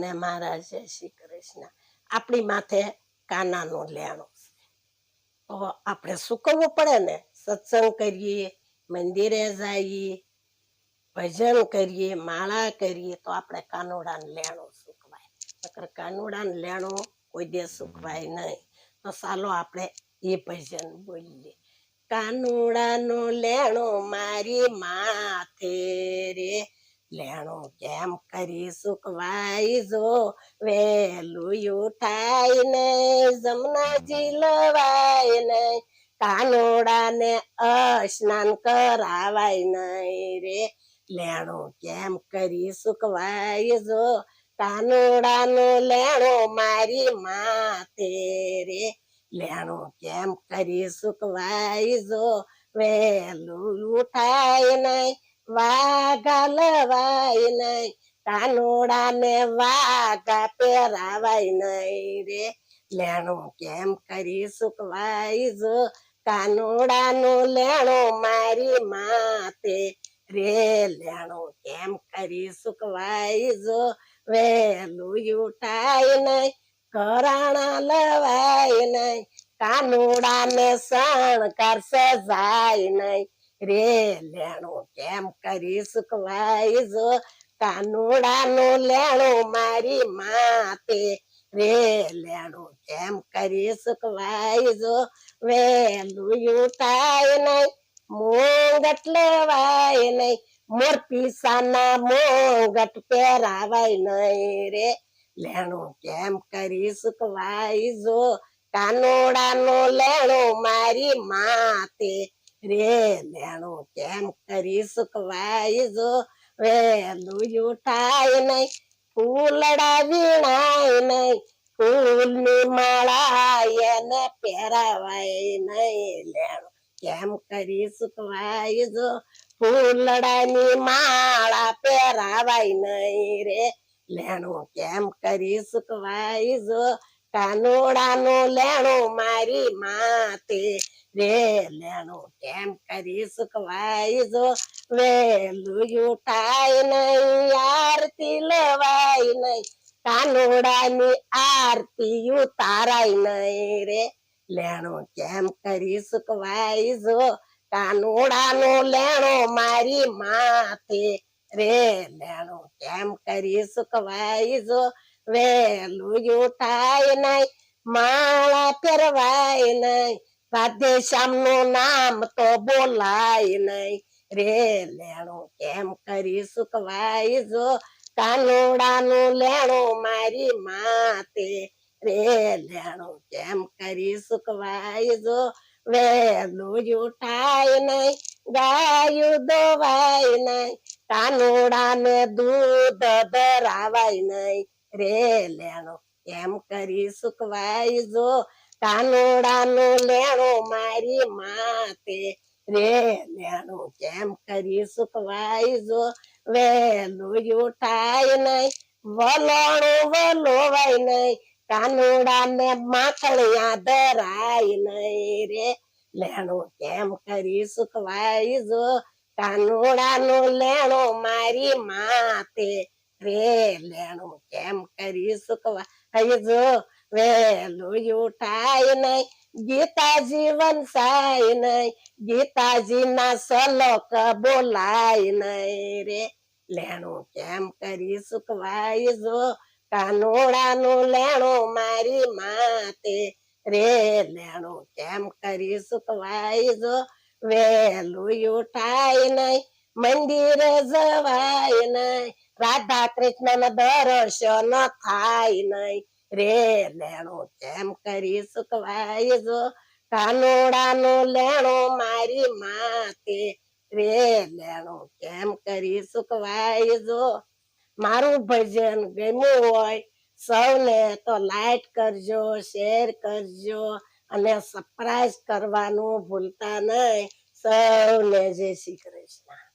ને મારા જય શ્રી કૃષ્ણ. આપણી માથે કાનાનું લેણું છે, તો આપણે સૂકવવું પડે ને. સત્સંગ કરીએ, મંદિરે જઈએ, ભજન કરીએ, માળા કરીએ, તો આપણે કાનુડાને લેણું સૂકવાય. નકર કાનુડાને લેણું કોઈ દે સૂકવાય નહીં. તો ચાલો આપણે એ ભજન બોલીએ. કાનુડાનો લેણો મારી માથે રે, લેણું કેમ કરી સૂકવાય જો, વેલું ઉઠાય નહીં, જમનાજી લવાય નહીં, કાનુડાને સ્નાન કરાવાય નહીં રે, લેણું કેમ કરી સૂકવાય જો, કાનુડાનું લેણું મારી માથે રે, લેણું કેમ કરી સૂકવાય જો, વેલું ઉઠાય નહીં, વાઘા લવાય નહીં, કાનુડાને વાઘા પહેરાવાય નહીં રે, લેણું કેમ કરી સૂકવાય જો, કાનુડાનું લેણું મારી માથે રે, લેણું કેમ કરી સૂકવાય જો, વેલું ઉઠાય નહીં, ઘરાણા લવાય નહીં, કાનુડાને શણગાર સજાય નહીં રે, લેણું કેમ કરી સૂકવાય જો, કાનુડાનું લેણું મારી માથે રે, લેણું કેમ કરી સૂકવાય જો, વેલું ઉઠાય નહીં, મોંગટ લવાય નહીં, મોરપીસાના મોંગટ પહેરાવાય નહીં રે, લેણું કેમ કરી સૂકવાય જો, કાનુડાનું લેણું મારી માથે રે, લેણું કેમ કરી સૂકવાય જો, વેલું ઉઠાય નહીં, ફૂલડા વીણાય નહીં, ફૂલની માળા એને પહેરાવાય નહીં, લેણું કેમ કરી સૂકવાય જો, ફૂલડાની માળા પહેરાવાય નહીં રે, લેણું કેમ કરી સૂકવાય જો, કાનુડાનું લેણું મારી માથે રે, લેણું કેમ કરી સૂકવાય જો, વેલું ઉઠાય નહીં, આરતી લવાય નહીં, કાનુડાની આરતી ઉતારાય નહીં રે, લેણું કેમ કરી સૂકવાય જો, કાનુડાનું લેણું મારી માથે રે, લેણું કેમ કરી સૂકવાય જો, વેલું ઉઠાય નહીં, માળા પહેરવાય નહીં, રાધે શ્યામનું નામ તો બોલાય નહીં રે, લેણું કેમ કરી સૂકવાય જો, કાનુડાનું લેણું મારી માથે રે, લેણું કેમ કરી સૂકવાય જો, વેલું ઉઠાય નહીં, ગાયું દોવાય નહીં, કાનુડાને દૂધ ધરાવાય નહીં રે, લેણું કેમ કરી સૂકવાય જો, કાનુડાનું લેણું મારી માથે રે, લેણું કેમ કરી સૂકવાય જો, વેલું ઉઠાય નહીં, વલોણું વલોવાય નહીં, કાનુડાને માખણિયા ધરાય નહીં રે, લેણું કેમ કરી સૂકવાય જો, કાનુડાનું લેણું મારી માથે રે, લેણું કેમ કરી સૂકવાય જો, વેલું ઉઠાય નહીં, ગીતાજી વંશાય નહીં, ગીતાજી ના શ્લોક બોલાય નહીં રે, લેણું કેમ કરી સૂકવાય જો, કાનુડાનું લેણું મારી માથે રે, લેણું કેમ કરી સૂકવાય જો, વેલું ઉઠાય નહીં, મંદિર જવાય નહીં, રાધા કૃષ્ણ દર્શન થાય નહીં રે, લેણું કેમ કરી સૂકવાય જો, કાનુડાનું લેણું મારી માથે રે, લેણું કેમ કરી સૂકવાય જો. મારું ભજન ગમ્યું હોય સૌને તો લાઈક કરજો, શેર કરજો અને સબસ્ક્રાઇબ કરવાનું ભૂલતા નહીં. સૌને જય શ્રી કૃષ્ણ.